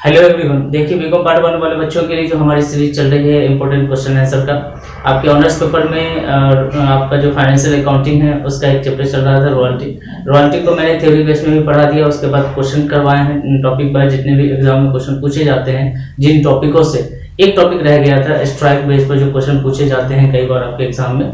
Hello everyone, देखिए BCom part 1 वाले बच्चों के लिए जो हमारी सीरीज चल रही है इम्पोर्टेंट क्वेश्चन आंसर का, आपके ऑनर्स पेपर में आपका जो फाइनेंशियल अकाउंटिंग है उसका एक चैप्टर चल रहा था रॉयल्टी को मैंने थ्योरी बेस में भी पढ़ा दिया। उसके बाद क्वेश्चन करवाए हैं टॉपिक बाय, जितने भी एग्जाम में क्वेश्चन पूछे जाते हैं जिन टॉपिकों से। एक टॉपिक रह गया था स्ट्राइक बेस पर जो क्वेश्चन पूछे जाते हैं कई बार आपके एग्जाम में,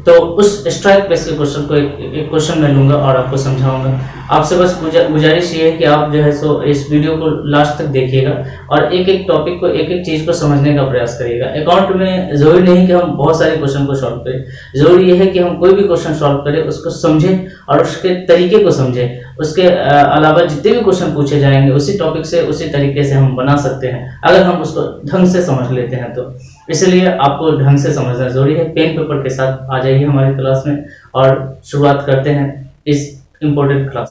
तो उस स्ट्राइक बेस के क्वेश्चन को एक क्वेश्चन मैं लूंगा और आपको समझाऊंगा। आपसे बस गुजारिश ये है कि आप जो है सो इस वीडियो को लास्ट तक देखिएगा और एक एक टॉपिक को एक एक चीज को समझने का प्रयास करिएगा। अकाउंट में जरूरी नहीं कि हम बहुत सारे क्वेश्चन को सॉल्व करें, जरूरी ये है कि हम कोई भी क्वेश्चन सॉल्व करें उसको समझें और उसके तरीके को समझें। उसके अलावा जितने भी क्वेश्चन पूछे जाएंगे उसी टॉपिक से उसी तरीके से हम बना सकते हैं अगर हम उसको ढंग से समझ लेते हैं तो। इसलिए आपको ढंग से समझना जरूरी है। पेन पेपर के साथ आ जाइए हमारे क्लास में और शुरुआत करते हैं इस इम्पोर्टेंट क्लास।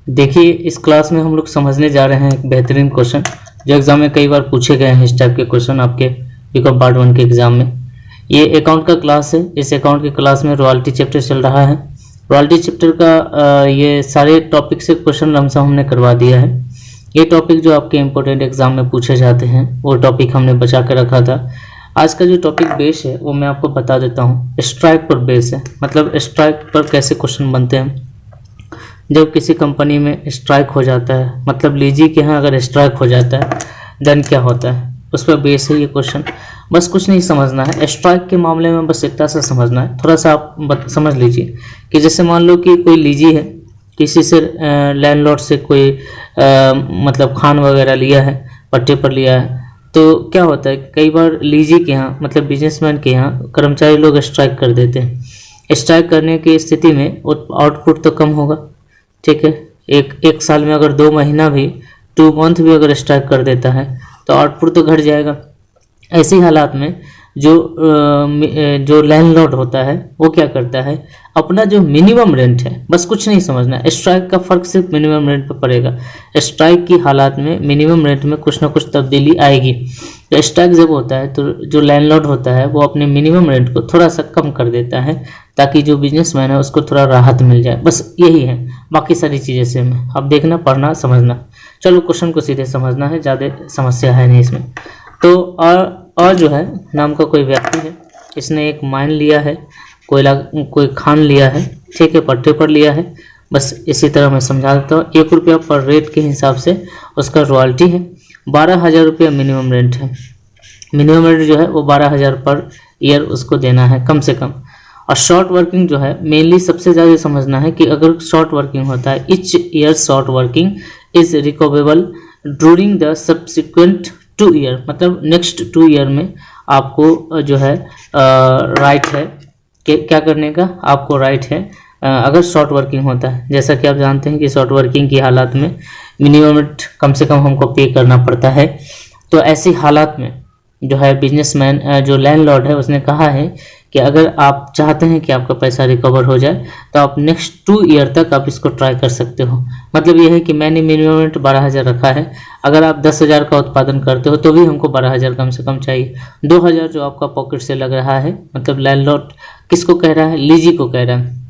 देखिए इस क्लास में हम लोग समझने जा रहे हैं एक बेहतरीन क्वेश्चन जो एग्जाम में कई बार पूछे गए हैं। इस टाइप के क्वेश्चन आपके बीकॉम पार्ट 1 के एग्जाम में। ये अकाउंट का क्लास है। इस अकाउंट के क्लास में रॉयल्टी चैप्टर चल रहा है। रॉयल्टी चैप्टर का ये सारे टॉपिक से क्वेश्चन लमसम हमने करवा दिया है। ये टॉपिक जो आपके इम्पोर्टेंट एग्जाम में पूछे जाते हैं वो टॉपिक हमने बचा कर रखा था। आज का जो टॉपिक बेस है वो मैं आपको बता देता हूँ। स्ट्राइक पर बेस है, मतलब स्ट्राइक पर कैसे क्वेश्चन बनते हैं। जब किसी कंपनी में स्ट्राइक हो जाता है, मतलब लीजिए कि यहाँ अगर स्ट्राइक हो जाता है देन क्या होता है, उस पर बेस है ये क्वेश्चन। बस कुछ नहीं समझना है स्ट्राइक के मामले में, बस इतना सा समझना है। थोड़ा सा आप समझ लीजिए कि जैसे मान लो कि कोई लीजी है, किसी से लैंडलॉर्ड से कोई मतलब खान वगैरह लिया है, पट्टे पर लिया है, तो क्या होता है कई बार लीजी के यहाँ मतलब बिजनेसमैन के यहाँ कर्मचारी लोग स्ट्राइक कर देते हैं। स्ट्राइक करने की स्थिति में आउटपुट तो कम होगा, ठीक है। एक साल में अगर 2 महीना भी 2 मंथ भी अगर स्ट्राइक कर देता है तो आउटपुट तो घट जाएगा। ऐसी हालात में जो लैंडलॉर्ड होता है वो क्या करता है, अपना जो मिनिमम रेंट है, बस कुछ नहीं समझना, स्ट्राइक का फर्क सिर्फ मिनिमम रेंट पर पड़ेगा। स्ट्राइक की हालात में मिनिमम रेंट में कुछ ना कुछ तब्दीली आएगी। तो स्ट्राइक जब होता है तो जो लैंडलॉर्ड होता है वो अपने मिनिमम रेंट को थोड़ा सा कम कर देता है ताकि जो बिजनेसमैन है उसको थोड़ा राहत मिल जाए। बस यही है, बाकी सारी चीज़ें सेम है। अब देखना, पढ़ना, समझना। चलो क्वेश्चन को सीधे समझना है, ज़्यादा समस्या है नहीं इसमें। तो और जो है नाम का कोई व्यक्ति है, इसने एक माइन लिया है, कोई खान लिया है, ठीक है, पट्टे पर लिया है। बस इसी तरह मैं समझा देता हूँ। 1 रुपया पर रेट के हिसाब से उसका रॉयल्टी है। 12,000 रुपया मिनिमम रेंट है। मिनिमम रेंट जो है वो 12,000 पर ईयर उसको देना है कम से कम। और शॉर्ट वर्किंग जो है मेनली सबसे ज़्यादा समझना है कि अगर शॉर्ट वर्किंग होता है, etch year short working is recoverable during the subsequent 2 year, मतलब नेक्स्ट 2 ईयर में आपको जो है राइट है कि क्या करने का, आपको राइट है अगर शॉर्ट वर्किंग होता है। जैसा कि आप जानते हैं कि शॉर्ट वर्किंग की हालात में मिनिमम कम से कम हमको पे करना पड़ता है। तो ऐसी हालात में जो है बिजनेसमैन जो लैंडलॉर्ड है उसने कहा है कि अगर आप चाहते हैं कि आपका पैसा रिकवर हो जाए तो आप नेक्स्ट 2 ईयर तक आप इसको ट्राई कर सकते हो। मतलब ये है कि मैंने मिनिमम रेंट 12,000 रखा है, अगर आप 10,000 का उत्पादन करते हो तो भी हमको 12,000 कम से कम चाहिए। 2,000 जो आपका पॉकेट से लग रहा है, मतलब लैंडलॉर्ड किसको कह रहा है, लीजी को कह रहा है।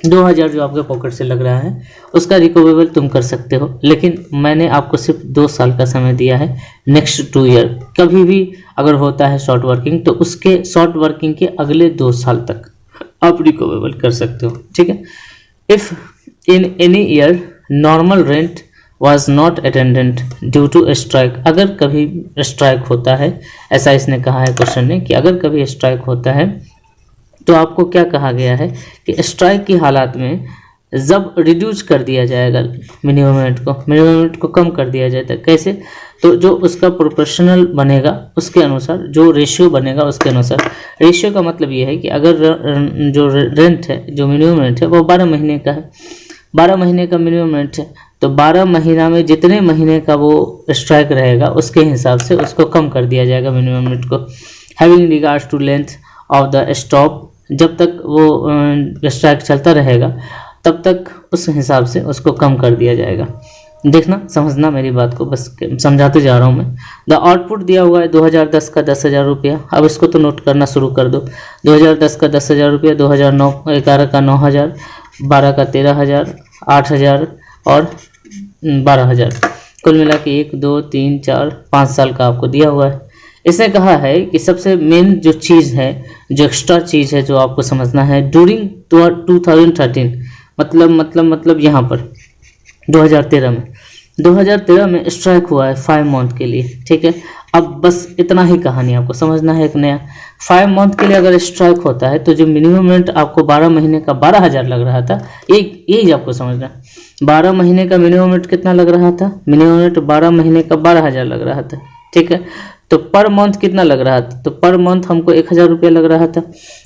2,000 जो आपके पॉकेट से लग रहा है उसका रिकवरेबल तुम कर सकते हो, लेकिन मैंने आपको सिर्फ 2 साल का समय दिया है, नेक्स्ट 2 ईयर। कभी भी अगर होता है शॉर्ट वर्किंग तो उसके शॉर्ट वर्किंग के अगले 2 साल तक आप रिकवरेबल कर सकते हो, ठीक है। If in any year normal rent was not attendant due to strike, अगर कभी स्ट्राइक होता है, ऐसा इसने कहा है क्वेश्चन ने कि अगर कभी स्ट्राइक होता है तो आपको क्या कहा गया है कि स्ट्राइक की हालात में जब रिड्यूस कर दिया जाएगा मिनिमम रेंट को कम कर दिया जाता है। कैसे, तो जो उसका प्रोपोर्शनल बनेगा उसके अनुसार, जो रेशियो बनेगा उसके अनुसार। रेशियो का मतलब ये है कि अगर जो रेंट है, जो मिनिमम रेंट है वो 12 महीने का है, 12 महीने का मिनिमम रेंट है, तो 12 महीना में जितने महीने का वो स्ट्राइक रहेगा उसके हिसाब से उसको कम कर दिया जाएगा मिनिमम रेंट को। Having regards to length of the stop, जब तक वो स्ट्राइक चलता रहेगा तब तक उस हिसाब से उसको कम कर दिया जाएगा। देखना, समझना मेरी बात को, बस समझाते जा रहा हूँ मैं। द आउटपुट दिया हुआ है 2010 का 10,000 रुपया। अब इसको तो नोट करना शुरू कर दो। 2010 का 10,000 रुपया, 2011 का 9,000, 12 का 13,000, 8,000 और 12,000, कुल मिला के 1 2 3 4 5 साल का आपको दिया हुआ है। इसने कहा है कि सबसे मेन जो चीज़ है, जो एक्स्ट्रा चीज़ है जो आपको समझना है, ड्यूरिंग 2013, मतलब यहाँ पर 2013 में स्ट्राइक हुआ है 5 मंथ के लिए, ठीक है। अब बस इतना ही कहानी आपको समझना है। एक नया 5 मंथ के लिए अगर स्ट्राइक होता है तो जो मिनिमम रेंट आपको 12 महीने का 12,000 लग रहा था, यही आपको समझना है। 12 महीने का मिनिमम रेंट कितना लग रहा था? मिनिमम रेंट 12 महीने का 12,000 लग रहा था, ठीक है। तो पर मंथ कितना लग रहा था? तो पर मंथ हमको 1,000 रुपया लग रहा था।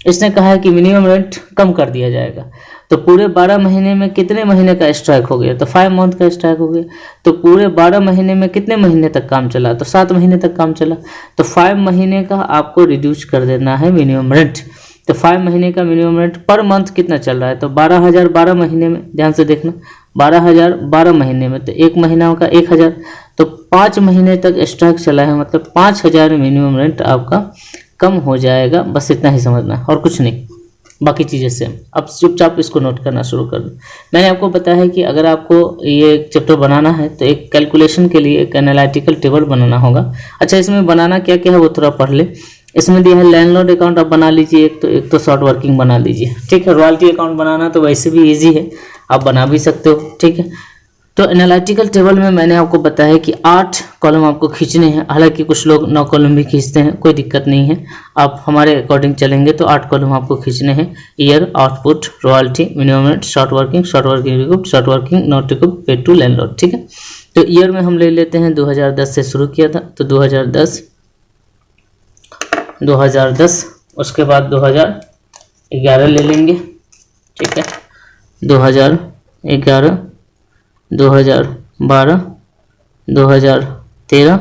इसने कहा है कि मिनिमम रेंट कम कर दिया जाएगा। तो पूरे 12 महीने में कितने महीने का स्ट्राइक हो गया? तो 5 मंथ का स्ट्राइक हो गया। तो पूरे 12 महीने में कितने महीने तक काम चला? तो 7 महीने तक काम चला। तो 5 महीने का आपको रिड्यूस कर देना है मिनिमम रेंट। तो 5 महीने का मिनिमम रेंट पर मंथ कितना चल रहा है? तो 12,000 12 महीने में, ध्यान से देखना, 12,000 12 महीने में, तो एक महीना का 1,000, तो 5 महीने तक स्ट्राइक चला है, मतलब 5,000 मिनिमम रेंट आपका कम हो जाएगा। बस इतना ही समझना है और कुछ नहीं, बाकी चीज़ें सेम। अब चुपचाप इसको नोट करना शुरू कर दो। मैंने आपको बताया है कि अगर आपको ये चैप्टर बनाना है तो एक कैलकुलेशन के लिए एक एनालिटिकल टेबल बनाना होगा। अच्छा, इसमें बनाना क्या क्या है वो थोड़ा पढ़ ले। इसमें दिया है लैंडलॉर्ड अकाउंट, आप बना लीजिए। एक तो शॉर्ट वर्किंग बना लीजिए, ठीक है। रॉयल्टी अकाउंट बनाना तो वैसे भी इजी है, आप बना भी सकते हो, ठीक है। तो एनालिटिकल टेबल में मैंने आपको बताया कि 8 कॉलम आपको खींचने हैं। हालांकि कुछ लोग 9 कॉलम भी खींचते हैं, कोई दिक्कत नहीं है। आप हमारे अकॉर्डिंग चलेंगे तो 8 कॉलम आपको खींचने हैं। Year, output, royalty, minimum rent, short working recoup, short working not recoup, paid to landlord, ठीक है। तो ईयर में हम ले लेते हैं 2010 से शुरू किया था, तो 2010, उसके बाद 2011 ले लेंगे, ठीक है। 2011, 2012, 2013,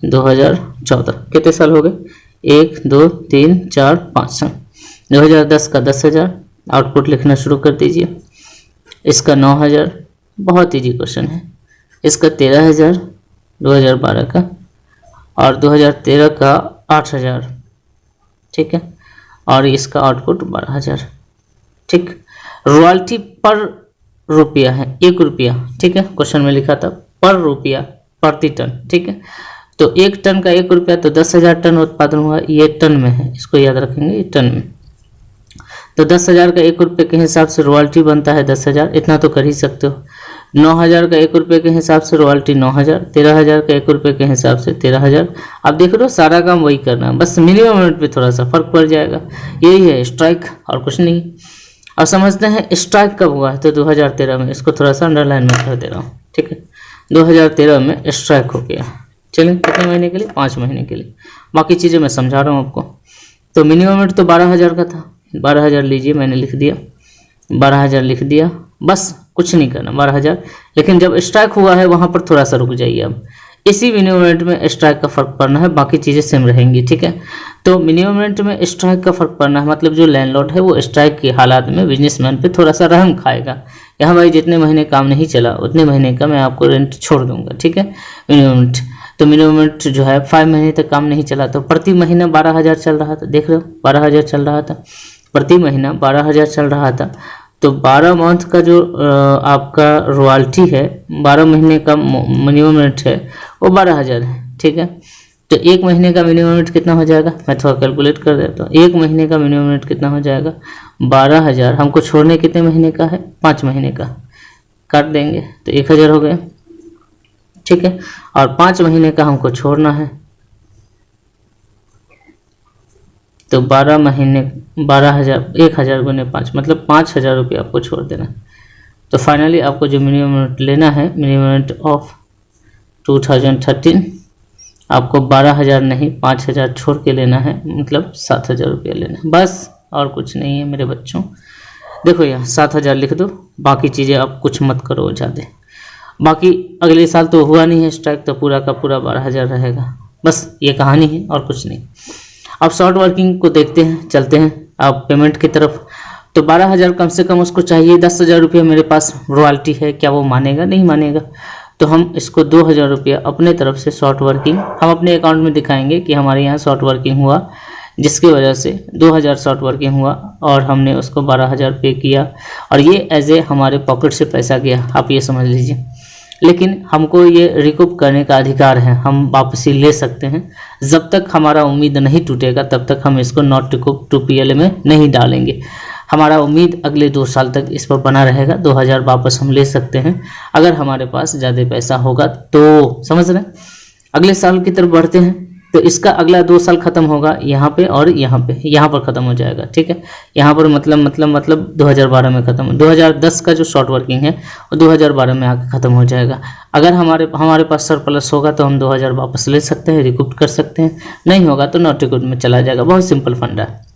2014, कितने साल हो गए? 1 2 3 4 5 साल। 2010 का 10,000, आउटपुट लिखना शुरू कर दीजिए। इसका 9,000, बहुत इजी क्वेश्चन है। इसका 13,000 2012 का, और 2013 का 8,000, ठीक है। और इसका आउटपुट 12,000, ठीक। रॉयल्टी पर रुपया है, 1 रुपया, ठीक है। क्वेश्चन में लिखा था पर रुपया, प्रति टन, ठीक है। तो 1 टन का 1 रुपया, तो 10,000 टन उत्पादन हुआ। ये टन में है, इसको याद रखेंगे, ये टन में। तो 10,000 का 1 रुपये के हिसाब से रॉयल्टी बनता है 10,000, इतना तो कर ही सकते हो। 9,000 का 1 रुपये के हिसाब से रॉयल्टी 9,000, 13,000 का 1 रुपये के हिसाब से 13,000। आप देख रहे हो, सारा काम वही करना है, बस मिनिमम रेट पे थोड़ा सा फर्क पड़ जाएगा। यही है स्ट्राइक, और कुछ नहीं। अब समझते हैं स्ट्राइक कब हुआ है। तो 2013 में, इसको थोड़ा सा अंडरलाइन में कर दे रहा हूँ, ठीक है। 2013 में स्ट्राइक हो गया। चलिए, कितने महीने के लिए? 5 महीने के लिए। बाकी चीज़ें मैं समझा रहा हूँ आपको। तो मिनिमम रेट तो 12,000 का था, 12,000 लीजिए, मैंने लिख दिया, 12,000 लिख दिया, बस कुछ नहीं करना, 12,000। लेकिन जब स्ट्राइक हुआ है वहाँ पर थोड़ा सा रुक जाइए। अब इसी मिनिमम रेंट में स्ट्राइक का फर्क पड़ना है, बाकी चीज़ें सेम रहेंगी, ठीक है। तो मिनिमम रेंट में स्ट्राइक का फर्क पड़ना है, मतलब जो लैंडलॉर्ड है वो स्ट्राइक के हालात में बिजनेसमैन पे थोड़ा सा रहम खाएगा। यहाँ भाई जितने महीने काम नहीं चला उतने महीने का मैं आपको रेंट छोड़ दूंगा, ठीक है, मिनिमम रेंट। तो मिनिमम रेंट जो है 5 महीने तक काम नहीं चला तो प्रति महीना 12,000 चल रहा था। देख रहे हो, 12,000 चल रहा था, प्रति महीना 12,000 चल रहा था। तो 12 मंथ का जो आपका रॉयल्टी है, 12 महीने का मिनिमम रेट है वो 12,000 है, ठीक है। तो 1 महीने का मिनिमम रेट कितना हो जाएगा? मैं थोड़ा कैलकुलेट कर देता हूँ। 1 महीने का मिनिमम रेट कितना हो जाएगा? 12,000। हमको छोड़ने कितने महीने का है? 5 महीने का, काट देंगे तो 1,000 हो गए, ठीक है। और 5 महीने का हमको छोड़ना है, तो 12 महीने 12,000, 1,000 गुने 5, मतलब 5,000 रुपये आपको छोड़ देना। तो फाइनली आपको जो मिनिमम रेट लेना है, मिनिमम रेट ऑफ 2013, आपको 12,000 नहीं 5,000 छोड़ के लेना है, मतलब 7,000 रुपये लेना है, बस और कुछ नहीं है मेरे बच्चों। देखो यहाँ 7,000 लिख दो, बाकी चीज़ें आप कुछ मत करो ज़्यादा। बाकी अगले साल तो हुआ नहीं है स्ट्राइक, तो पूरा का पूरा 12,000 रहेगा, बस ये कहानी है और कुछ नहीं। अब शॉर्ट वर्किंग को देखते हैं, चलते हैं अब पेमेंट की तरफ। तो 12,000 कम से कम उसको चाहिए, 10,000 रुपये मेरे पास रॉयल्टी है, क्या वो मानेगा? नहीं मानेगा। तो हम इसको 2000 रुपया अपने तरफ से शॉर्ट वर्किंग हम अपने अकाउंट में दिखाएंगे कि हमारे यहाँ शॉर्ट वर्किंग हुआ, जिसकी वजह से 2000 शॉर्ट वर्किंग हुआ और हमने उसको 12000 पे किया और ये एज ए हमारे पॉकेट से पैसा गया, आप ये समझ लीजिए। लेकिन हमको ये रिकूप करने का अधिकार है, हम वापसी ले सकते हैं। जब तक हमारा उम्मीद नहीं टूटेगा तब तक हम इसको नॉट रिकूप टू PL में नहीं डालेंगे। हमारा उम्मीद अगले 2 साल तक इस पर बना रहेगा। 2000 वापस हम ले सकते हैं अगर हमारे पास ज़्यादा पैसा होगा तो, समझ रहे हैं। अगले साल की तरफ बढ़ते हैं तो इसका अगला 2 साल खत्म होगा यहाँ पे और यहाँ पे, यहाँ पर ख़त्म हो जाएगा, ठीक है। यहाँ पर मतलब 2012 में ख़त्म, 2010 का जो शॉर्ट वर्किंग है वो 2012 में आके ख़त्म हो जाएगा। अगर हमारे पास सरप्लस होगा तो हम 2000 वापस ले सकते हैं, रिकूप कर सकते हैं, नहीं होगा तो नॉट रिकूप में चला जाएगा। बहुत सिंपल फंडा है।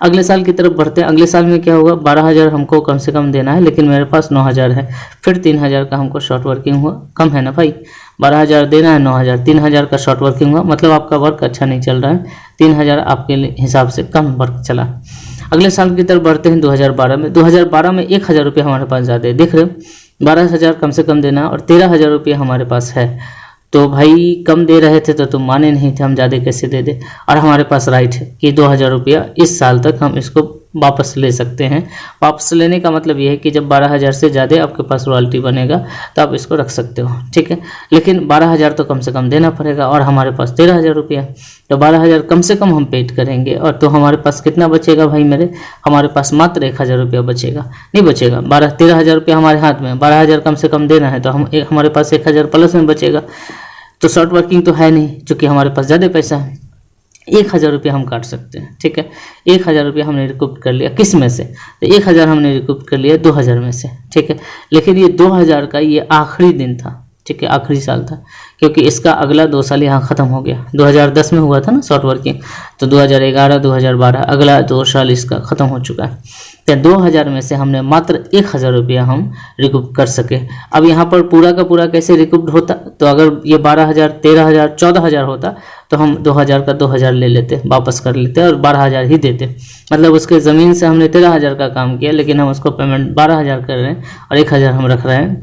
अगले साल की तरफ बढ़ते हैं। अगले साल में क्या होगा, 12000 हमको कम से कम देना है, लेकिन मेरे पास 9000 है। फिर 3000 का हमको शॉर्ट वर्किंग हुआ, कम है ना भाई, 12000 देना है, 9000, 3000 का शॉर्ट वर्किंग हुआ, मतलब आपका वर्क अच्छा नहीं चल रहा है, 3000 आपके हिसाब से कम वर्क चला। अगले साल की तरफ बढ़ते हैं 2012 में। 2012 में 1000 रुपये हमारे पास ज़्यादा है, देख रहे हो, 12000 कम से कम देना और 13000 रुपये हमारे पास है। तो भाई कम दे रहे थे तो तुम माने नहीं थे, हम ज़्यादा कैसे दे दे। और हमारे पास राइट है कि 2000 रुपया इस साल तक हम इसको वापस ले सकते हैं। वापस लेने का मतलब ये है कि जब 12000 से ज़्यादा आपके पास रॉयल्टी बनेगा तो आप इसको रख सकते हो, ठीक है। लेकिन 12000 तो कम से कम देना पड़ेगा और हमारे पास 13000 रुपया, तो 12000 कम से कम हम पेड करेंगे। और तो हमारे पास कितना बचेगा भाई मेरे, हमारे पास मात्र 1000 रुपया बचेगा, नहीं बचेगा, 13000 रुपया हमारे हाथ में, 12000 कम से कम देना है तो हमारे पास 1000 प्लस में बचेगा। तो शॉर्ट वर्किंग तो है नहीं, चूँकि हमारे पास ज़्यादा पैसा है। 1000 रुपया हम काट सकते हैं, ठीक है। 1000 रुपया हमने रिकूप कर लिया, किस में से, तो 1000 हमने रिकूप कर लिया 2000 में से, ठीक है। लेकिन ये 2000 का ये आखिरी दिन था, ठीक है, आखिरी साल था, क्योंकि इसका अगला 2 साल यहाँ ख़त्म हो गया। 2010 में हुआ था ना शॉर्ट वर्किंग, तो 2011 2012 अगला 2 साल इसका ख़त्म हो चुका है। तो 2000 में से हमने मात्र 1000 रुपया हम रिकूप कर सके। अब यहाँ पर पूरा का पूरा कैसे रिकूप होता, तो अगर ये 12000 13000 14000 होता तो हम 2000 का 2000 ले लेते, वापस कर लेते और 12000 ही देते। मतलब उसके ज़मीन से हमने 13000 का काम किया, लेकिन हम उसको पेमेंट 12000 कर रहे हैं और 1000 हम रख रहे हैं,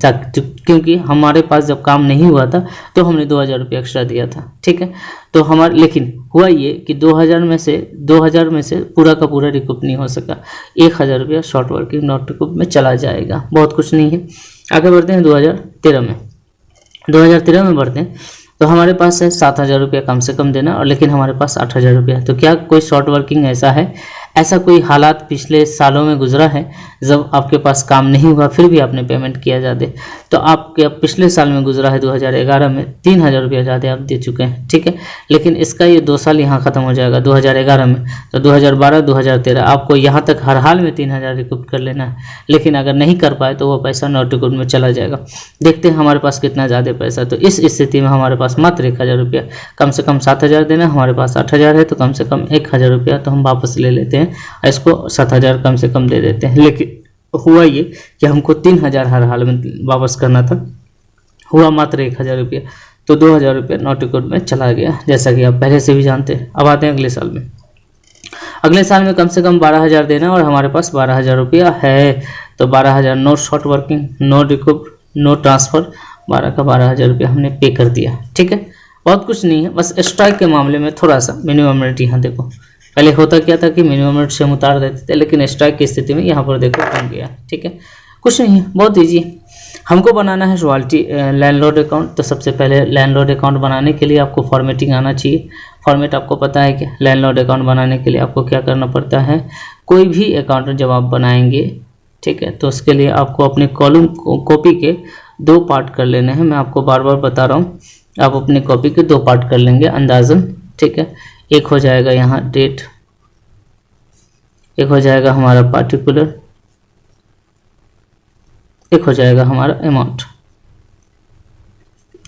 क्योंकि हमारे पास जब काम नहीं हुआ था तो हमने 2000 रुपया एक्स्ट्रा दिया था, ठीक है। तो लेकिन हुआ ये कि 2000 में से पूरा का पूरा रिकूप नहीं हो सका। 1000 रुपया शॉर्ट वर्किंग नॉट रिकूप में चला जाएगा, बहुत कुछ नहीं है। आगे बढ़ते हैं 2013 में। 2013 में बढ़ते हैं तो हमारे पास है 7000 रुपया कम से कम देना और लेकिन हमारे पास 8000 रुपया। तो क्या कोई शॉर्ट वर्किंग ऐसा कोई हालात पिछले सालों में गुजरा है जब आपके पास काम नहीं हुआ फिर भी आपने पेमेंट किया ज़्यादा? तो आपके पिछले साल में गुजरा है 2011 में 3000 रुपया ज़्यादा आप दे चुके हैं, ठीक है। लेकिन इसका ये 2 साल यहाँ ख़त्म हो जाएगा 2011 में, तो 2012 2013 आपको यहाँ तक हर हाल में 3000 रिकूप कर लेना है। लेकिन अगर नहीं कर पाए तो वो पैसा नॉट रिकूप में चला जाएगा। देखते हैं हमारे पास कितना ज़्यादा पैसा। तो इस स्थिति में हमारे पास मात्र 1000 रुपया, कम से कम 7000 देना, हमारे पास 8000 है तो कम से कम 1000 रुपया तो हम वापस ले लेते हैं, इसको 7000 कम से कम दे देते हैं। लेकिन हुआ ये कि हमको 3000 हर हाल में वापस करना था, हुआ मात्र 1000 रुपया, तो 2000 रुपया नॉट रिकूप में चला गया, जैसा कि आप पहले से भी जानते हैं। अब आते हैं अगले साल में। अगले साल में कम से कम 12000 देना और हमारे पास 12000 रुपया है, तो 12000 no short working, no recoup, no transfer, 12 का 12000 रुपया हमने पे कर दिया, ठीक है। बहुत कुछ नहीं है, बस स्ट्राइक के मामले में थोड़ा सा मिनिमम रेट यहाँ देखो, पहले होता क्या था कि मिनिमम रेट से हम उतार देते थे, लेकिन स्ट्राइक की स्थिति में यहाँ पर देखो कम गया, ठीक है। कुछ नहीं है, बहुत ईजी। हमको बनाना है रॉयल्टी लैंडलॉर्ड अकाउंट। तो सबसे पहले लैंडलॉर्ड अकाउंट बनाने के लिए आपको फॉर्मेटिंग आना चाहिए। फॉर्मेट आपको पता है कि लैंडलॉर्ड अकाउंट बनाने के लिए आपको क्या करना पड़ता है, कोई भी अकाउंट जब आप बनाएंगे, ठीक है, तो उसके लिए आपको अपने कॉलम कॉपी के 2 पार्ट कर लेने हैं। मैं आपको बार बार बता रहा हूँ, आप अपने कॉपी के 2 पार्ट कर लेंगे अंदाजन, ठीक है। एक हो जाएगा यहाँ डेट, एक हो जाएगा हमारा पार्टिकुलर, एक हो जाएगा हमारा अमाउंट,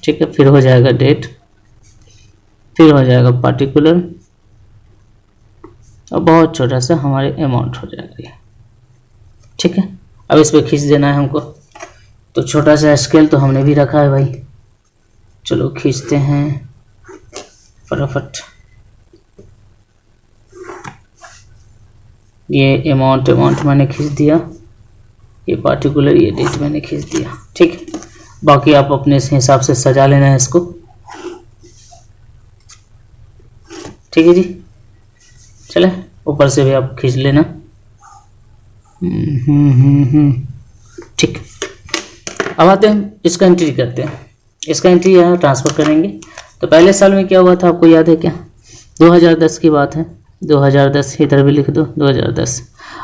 ठीक है। फिर हो जाएगा डेट, फिर हो जाएगा पार्टिकुलर और बहुत छोटा सा हमारे अमाउंट हो जाएगा ये, ठीक है। अब इस पर खींच देना है हमको। तो छोटा सा स्केल तो हमने भी रखा है भाई, चलो खींचते हैं फटाफट। ये अमाउंट मैंने खींच दिया, ये पार्टिकुलर, ये डेट मैंने खींच दिया, ठीक है। बाकी आप अपने हिसाब से सजा लेना है इसको। ठीक है जी, चले ऊपर से भी आप खींच लेना। ठीक, अब आते हैं इसका एंट्री करते हैं। इसका एंट्री यहाँ ट्रांसफर करेंगे। तो पहले साल में क्या हुआ था आपको याद है क्या? 2010 की बात है, 2010 इधर भी लिख दो 2010,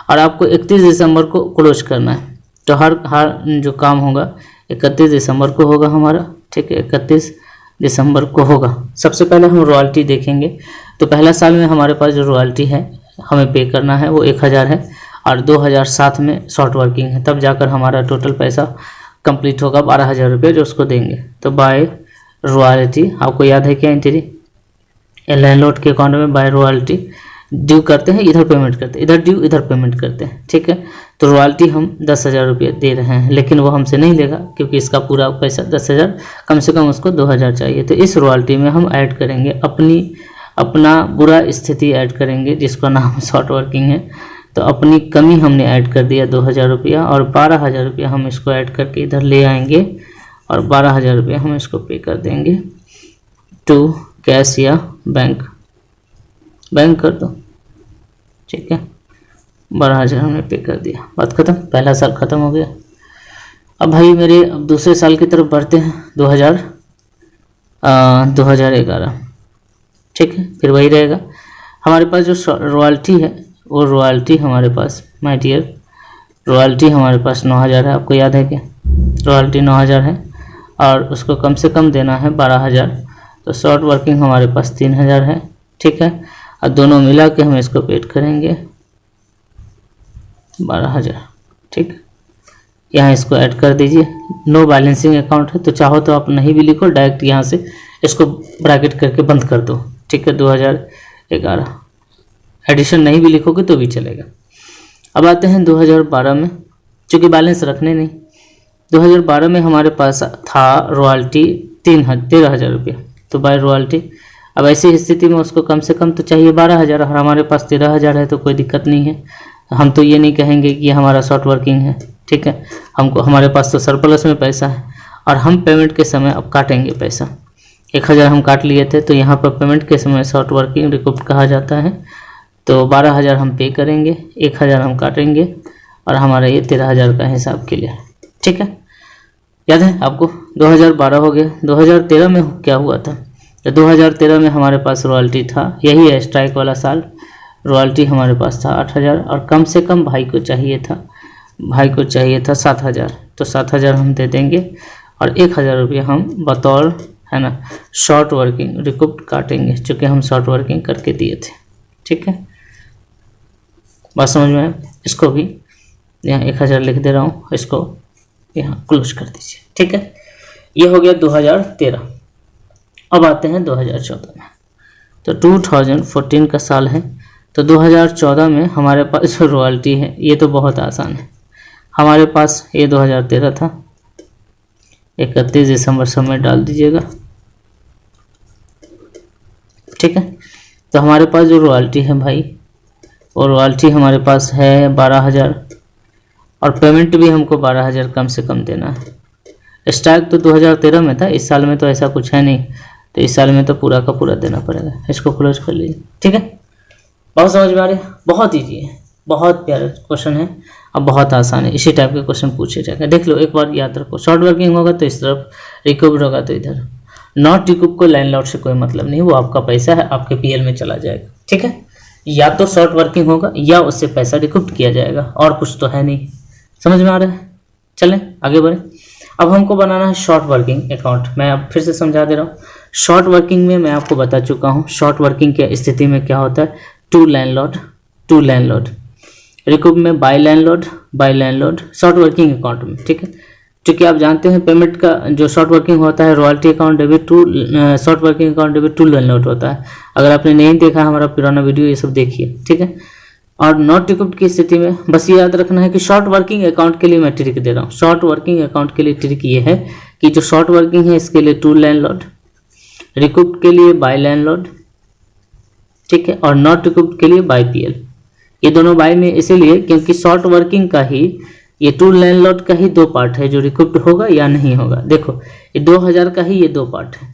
और आपको 31 दिसंबर को क्लोज करना है। तो हर जो काम होगा 31 दिसंबर को होगा हमारा। ठीक है, 31 दिसंबर को होगा। सबसे पहले हम रॉयल्टी देखेंगे। तो पहला साल में हमारे पास जो रॉयल्टी है हमें पे करना है वो 1000 है, और 2007 में शॉर्ट वर्किंग है, तब जाकर हमारा टोटल पैसा कंप्लीट होगा 12,000 रुपये जो उसको देंगे। तो बाय रॉयल्टी आपको याद है क्या एंट्री? लैंडलॉर्ड के अकाउंट में बाय रॉयल्टी ड्यू करते हैं, इधर पेमेंट करते हैं, इधर ड्यू इधर पेमेंट करते हैं। ठीक है, तो रॉयल्टी हम 10,000 रुपये दे रहे हैं, लेकिन वो हमसे नहीं लेगा क्योंकि इसका पूरा पैसा 10,000, कम से कम उसको 2,000 चाहिए। तो इस रॉयल्टी में हम ऐड करेंगे अपना बुरा स्थिति ऐड करेंगे, जिसका नाम शॉर्ट वर्किंग है। तो अपनी कमी हमने ऐड कर दिया 2,000 रुपया, और 12,000 रुपया हम इसको ऐड करके इधर ले आएंगे, और 12,000 रुपया हम इसको पे कर देंगे टू कैश या बैंक कर दो। ठीक है, 12,000 हमने पे कर दिया, बात खत्म, पहला साल खत्म हो गया। अब भाई मेरे अब दूसरे साल की तरफ बढ़ते हैं, 2011। ठीक है, फिर वही रहेगा हमारे पास जो रॉयल्टी है, वो रॉयल्टी हमारे पास माय डियर रॉयल्टी हमारे पास 9,000 है। आपको याद है क्या? रॉयल्टी 9,000 है, और उसको कम से कम देना है 12,000। तो शॉर्ट वर्किंग हमारे पास 3,000 है। ठीक है, और दोनों मिला के हम इसको पेड करेंगे 12,000। ठीक, यहाँ इसको ऐड कर दीजिए। नो बैलेंसिंग अकाउंट है, तो चाहो तो आप नहीं भी लिखो, डायरेक्ट यहाँ से इसको ब्रैकेट करके बंद कर दो। ठीक है, 2011 एडिशन नहीं भी लिखोगे तो भी चलेगा। अब आते हैं 2012 में, चूँकि बैलेंस रखने नहीं। 2012 में हमारे पास था रॉयल्टी 13,000 रुपये, तो बाय रॉयल्टी। अब ऐसी स्थिति में उसको कम से कम तो चाहिए 12,000, और हमारे पास 13,000 है, तो कोई दिक्कत नहीं है। हम तो ये नहीं कहेंगे कि हमारा शॉर्ट वर्किंग है। ठीक है, हमारे पास तो सरप्लस में पैसा है, और हम पेमेंट के समय अब काटेंगे पैसा। 1,000 हम काट लिए थे, तो यहाँ पर पेमेंट के समय शॉर्ट वर्किंग रिकूप्ड कहा जाता है। तो 12,000 हम पे करेंगे, 1,000 हम काटेंगे, और हमारा ये 13,000 का हिसाब क्लियर। ठीक है, याद है आपको? 2012 हो गया। 2013 में क्या हुआ था? तो 2013 में हमारे पास रॉयल्टी था, यही है स्ट्राइक वाला साल। रॉयल्टी हमारे पास था 8,000, और कम से कम भाई को चाहिए था 7,000। तो 7,000 हम दे देंगे, और 1,000 रुपये हम बतौर है ना शॉर्ट वर्किंग रिकूप्ड काटेंगे, चूँकि हम शॉर्ट वर्किंग करके दिए थे। ठीक है, बात समझ में? इसको भी यहाँ 1,000 लिख दे रहा हूँ, इसको यहाँ क्लोज कर दीजिए। ठीक है, ये हो गया 2013। अब आते हैं 2014 में। तो 2014 का साल है, तो 2014 में हमारे पास जो रॉयल्टी है ये तो बहुत आसान है। हमारे पास ये 2013 था, 31 दिसंबर समय डाल दीजिएगा। ठीक है, तो हमारे पास जो रॉयल्टी है भाई, वो रॉयल्टी हमारे पास है 12,000, और पेमेंट भी हमको 12,000 कम से कम देना है। स्ट्राइक तो 2013 में था, इस साल में तो ऐसा कुछ है नहीं, तो इस साल में तो पूरा का पूरा देना पड़ेगा। इसको क्लोज कर लीजिए। ठीक है, बहुत समझ में आ रही है? बहुत ईजी है, बहुत प्यारा क्वेश्चन है, अब बहुत आसान है। इसी टाइप के क्वेश्चन पूछे जाएगा। देख लो, एक बार याद रखो, शॉर्ट वर्किंग होगा तो इस तरफ, रिकूप्ड होगा तो इधर। नॉट रिकूप को लैंडलॉर्ड से कोई मतलब नहीं, वो आपका पैसा है, आपके पीएल में चला जाएगा। ठीक है, या तो शॉर्ट वर्किंग होगा या उससे पैसा रिकूप्ड किया जाएगा, और कुछ तो है नहीं। समझ में आ रहा है? चलें आगे बढ़े। अब हमको बनाना है शॉर्ट वर्किंग अकाउंट। मैं अब फिर से समझा दे रहा हूँ। शॉर्ट वर्किंग में मैं आपको बता चुका हूँ, शॉर्ट वर्किंग के स्थिति में क्या होता है, टू लैंडलॉर्ड, रिकूप में by landlord short working account में। ठीक है, क्योंकि आप जानते हैं पेमेंट का जो शॉर्ट वर्किंग होता है, royalty account debit to short working account debit to landlord होता है। अगर आपने नहीं देखा हमारा पुराना वीडियो, ये सब देखिए। ठीक है, और नॉट रिकूप्ड की स्थिति में बस ये याद रखना है कि शॉर्ट वर्किंग अकाउंट के लिए मैं ट्रिक दे रहा हूँ। शॉर्ट वर्किंग अकाउंट के लिए ट्रिक ये है कि जो शॉर्ट वर्किंग है इसके लिए टू लैंडलॉर्ड, रिकूप्ड के लिए बाय लैंडलॉर्ड, ठीक है, और नॉट रिकूप्ड के लिए बाय पीएल। ये दोनों बाय में इसीलिए क्योंकि शॉर्ट वर्किंग का ही ये टू लैंडलॉर्ड का ही दो पार्ट है जो रिकूप्ड होगा या नहीं होगा। देखो ये 2000 का ही ये दो पार्ट है,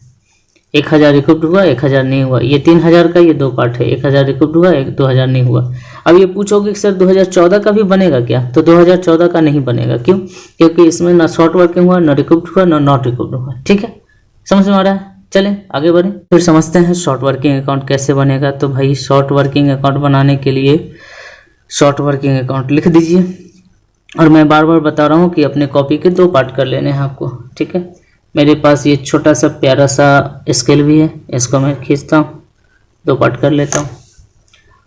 1000 रिकूप्ड हुआ, 1000 नहीं हुआ। ये 3000 का ये दो पार्ट है, 1000 रिकूप्ड हुआ, 2000 नहीं हुआ। अब ये पूछोगे कि सर 2014 का भी बनेगा क्या, तो 2014 का नहीं बनेगा। क्यों? क्योंकि इसमें ना शॉर्ट वर्किंग हुआ, ना रिकूप्ड हुआ, ना नॉट रिकूप्ड हुआ। ठीक है, समझ में आ रहा है? चलें आगे बढ़ें, फिर समझते हैं शॉर्ट वर्किंग अकाउंट कैसे बनेगा। तो भाई शॉर्ट वर्किंग अकाउंट बनाने के लिए शॉर्ट वर्किंग अकाउंट लिख दीजिए, और मैं बार बार बता रहा हूँ कि अपने कॉपी के दो पार्ट कर लेने हैं आपको। ठीक है, मेरे पास ये छोटा सा प्यारा सा स्केल भी है, इसको मैं खींचता हूँ, दो पार्ट कर लेता हूँ।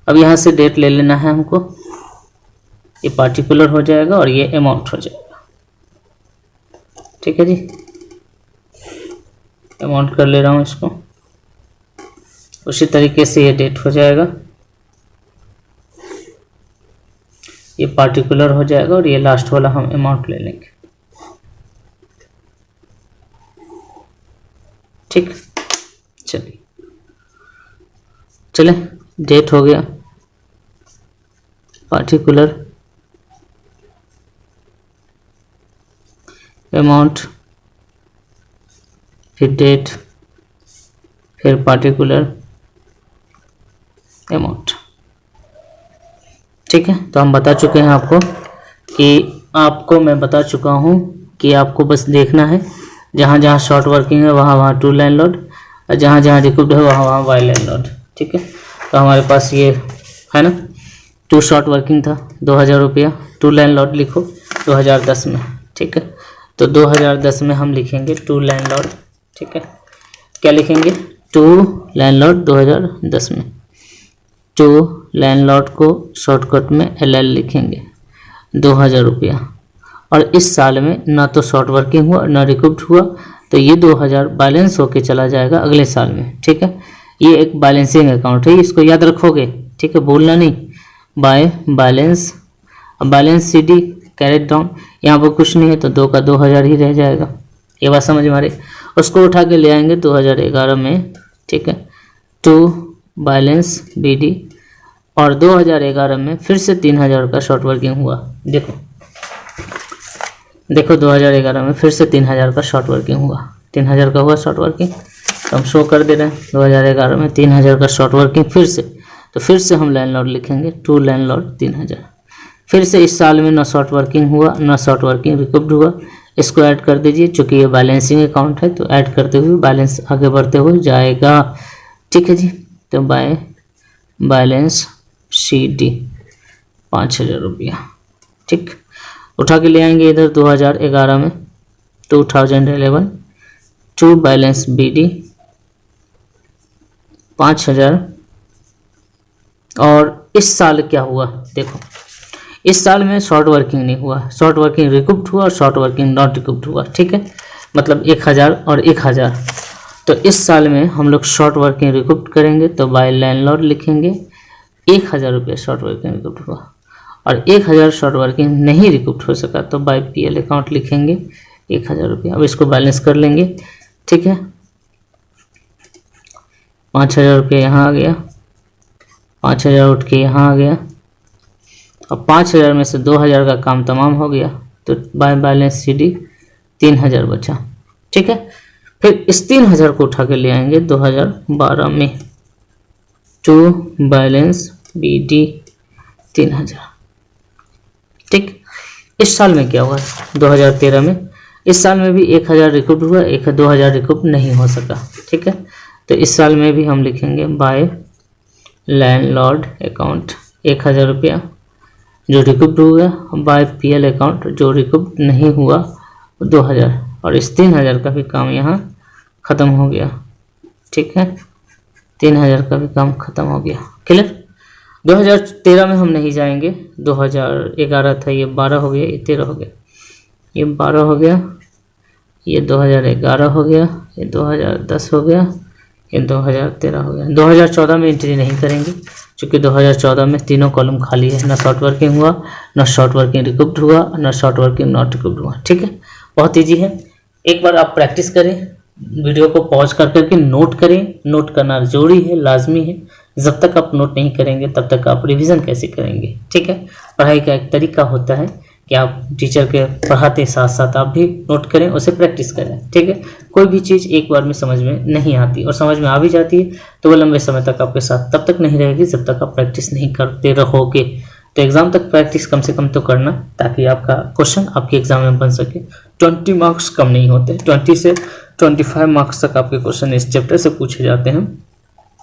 अब यहाँ से डेट ले लेना है हमको, ये पार्टिकुलर हो जाएगा और ये अमाउंट हो जाएगा। ठीक है जी, अमाउंट कर ले रहा हूँ इसको, उसी तरीके से ये डेट हो जाएगा, ये पार्टिकुलर हो जाएगा, और ये लास्ट वाला हम अमाउंट ले लेंगे। ठीक, चलिए चले, डेट हो गया, पार्टिकुलर, अमाउंट, फिर डेट, फिर पार्टिकुलर, अमाउंट। ठीक है, तो हम बता चुके हैं आपको मैं बता चुका हूँ कि आपको बस देखना है जहाँ जहाँ शॉर्ट वर्किंग है वहाँ वहाँ टू लैंडलॉर्ड, और जहाँ जहाँ रिकूप्ड है वहाँ वहाँ वाई लैंडलॉर्ड। ठीक है, तो हमारे पास ये है ना, टू शॉर्ट वर्किंग था 2000 रुपया, टू लैंडलॉर्ड लिखो 2010 में। ठीक है, तो 2010 में हम लिखेंगे टू लैंडलॉर्ड। ठीक है, क्या लिखेंगे? टू लैंडलॉर्ड 2010 में। टू लैंडलॉर्ड को शॉर्टकट में LL लिखेंगे, 2000 रुपया। और इस साल में ना तो शॉर्ट वर्किंग हुआ ना रिकूप्ड हुआ, तो ये 2000 बैलेंस होके चला जाएगा अगले साल में। ठीक है, ये एक बैलेंसिंग अकाउंट है, इसको याद रखोगे। ठीक है, भूलना नहीं, by balance, balance CD carried down, यहाँ पर कुछ नहीं है तो 2 का 2000 ही रह जाएगा। ये बात समझ में आ रही? उसको उठा के ले आएंगे 2011 में। ठीक है, टू बैलेंस BD, और 2011 में फिर से 3000 का शॉर्ट वर्किंग हुआ। देखो 2011 में फिर से 3000 का शॉर्ट वर्किंग हुआ, 3000 का हुआ शॉर्ट वर्किंग, तो हम शो कर दे रहे हैं 2011 में 3000 का शॉर्ट वर्किंग फिर से। तो फिर से हम लैंडलॉर्ड लिखेंगे, टू लैंडलॉर्ड 3000। फिर से इस साल में ना शॉर्ट वर्किंग हुआ ना शॉर्ट वर्किंग रिकूप्ड हुआ, इसको ऐड कर दीजिए, चूँकि ये बैलेंसिंग अकाउंट है तो ऐड करते हुए बैलेंस आगे बढ़ते हुए जाएगा। ठीक है जी, तो बाय बैलेंस CD 5000 रुपया। ठीक, उठा के ले आएंगे इधर 2011 में 2011, टू बैलेंस BD 5000। और इस साल क्या हुआ देखो, इस साल में शॉर्ट वर्किंग नहीं हुआ, शॉर्ट वर्किंग रिकूप्ड हुआ और शॉर्ट वर्किंग नॉट रिकूप्ड हुआ। ठीक है, मतलब 1000 और 1000। तो इस साल में हम लोग शॉर्ट वर्किंग रिकूप्ड करेंगे, तो बाय लैंडलॉर्ड लिखेंगे 1000 रुपये शॉर्ट वर्किंग रिकूप्ड हुआ, और 1000 शॉर्ट वर्किंग नहीं रिकूप्ड हो सका तो बाय PL अकाउंट लिखेंगे 1000 रुपये। अब इसको बैलेंस कर लेंगे। ठीक है, 5000 रुपये यहाँ आ गया, 5000 उठ के यहाँ आ गया, और 5000 में से 2000 का काम तमाम हो गया, तो बाय बैलेंस CD 3000 बचा। ठीक है, फिर इस 3000 को उठा के ले आएंगे 2012 में, टू बैलेंस BD 3000। ठीक, इस साल में क्या हुआ 2013 में, इस साल में भी 1000 रिकूप्ड हुआ, 2000 रिकूप्ड नहीं हो सका। ठीक है, तो इस साल में भी हम लिखेंगे बाय लैंडलॉर्ड अकाउंट 1000 रुपया जो रिकूप्ड हुआ, बाय PL अकाउंट जो रिकूप्ड नहीं हुआ 2000, और इस 3000 का भी काम यहाँ ख़त्म हो गया। ठीक है, 3000 का भी काम ख़त्म हो गया। क्लियर? 2013 में हम नहीं जाएंगे, 2011 था, ये 12 हो गया, ये 13 हो गया, ये 12 हो गया, ये 2011 हो गया, ये 2010 हो गया, ये 2013 हो गया। 2014 में एंट्री नहीं करेंगे क्योंकि 2014 में तीनों कॉलम खाली है, ना शॉर्ट वर्किंग हुआ, ना शॉर्ट वर्किंग रिकूप्ड हुआ, ना शॉर्ट वर्किंग नॉट रिकूप्ड हुआ। ठीक है, बहुत ईजी है, एक बार आप प्रैक्टिस करें, वीडियो को पॉज कर करके नोट करें, नोट करना जरूरी है, लाजमी है। जब तक आप नोट नहीं करेंगे तब तक आप रिवीजन कैसे करेंगे। ठीक है, पढ़ाई का एक तरीका होता है कि आप टीचर के पढ़ाते साथ साथ आप भी नोट करें, उसे प्रैक्टिस करें। ठीक है, कोई भी चीज़ एक बार में समझ में नहीं आती, और समझ में आ भी जाती है तो वो लंबे समय तक आपके साथ तब तक नहीं रहेगी जब तक आप प्रैक्टिस नहीं करते रहोगे। तो एग्ज़ाम तक प्रैक्टिस कम से कम तो करना, ताकि आपका क्वेश्चन आपके एग्ज़ाम में बन सके। 20 मार्क्स कम नहीं होते, 20 से 25 मार्क्स तक आपके क्वेश्चन इस चैप्टर से पूछे जाते हैं।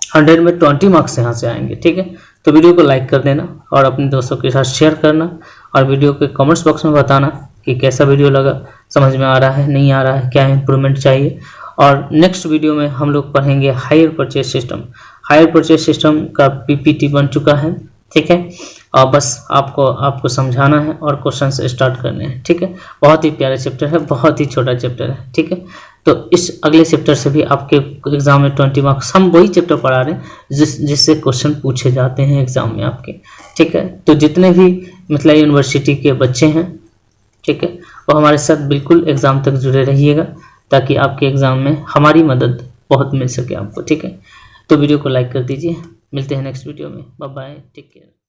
100 में 20 मार्क्स यहाँ से आएंगे। ठीक है, तो वीडियो को लाइक कर देना और अपने दोस्तों के साथ शेयर करना, और वीडियो के कमेंट्स बॉक्स में बताना कि कैसा वीडियो लगा, समझ में आ रहा है, नहीं आ रहा है, क्या इम्प्रूवमेंट चाहिए। और नेक्स्ट वीडियो में हम लोग पढ़ेंगे hire purchase system. Hire purchase system का पीपीटी बन चुका है। ठीक है, और बस आपको समझाना है और क्वेश्चन स्टार्ट करने हैं। ठीक है, बहुत ही प्यारा चैप्टर है, बहुत ही छोटा चैप्टर है। ठीक है, तो इस अगले चैप्टर से भी आपके एग्जाम में 20 मार्क्स, हम वही चैप्टर पढ़ा रहे हैं जिससे क्वेश्चन पूछे जाते हैं एग्जाम में आपके। ठीक है, तो जितने भी मतलब यूनिवर्सिटी के बच्चे हैं, ठीक है, वो हमारे साथ बिल्कुल एग्जाम तक जुड़े रहिएगा, ताकि आपके एग्जाम में हमारी मदद बहुत मिल सके आपको। ठीक है, तो वीडियो को लाइक कर दीजिए। मिलते हैं नेक्स्ट वीडियो में। Bye bye, take care.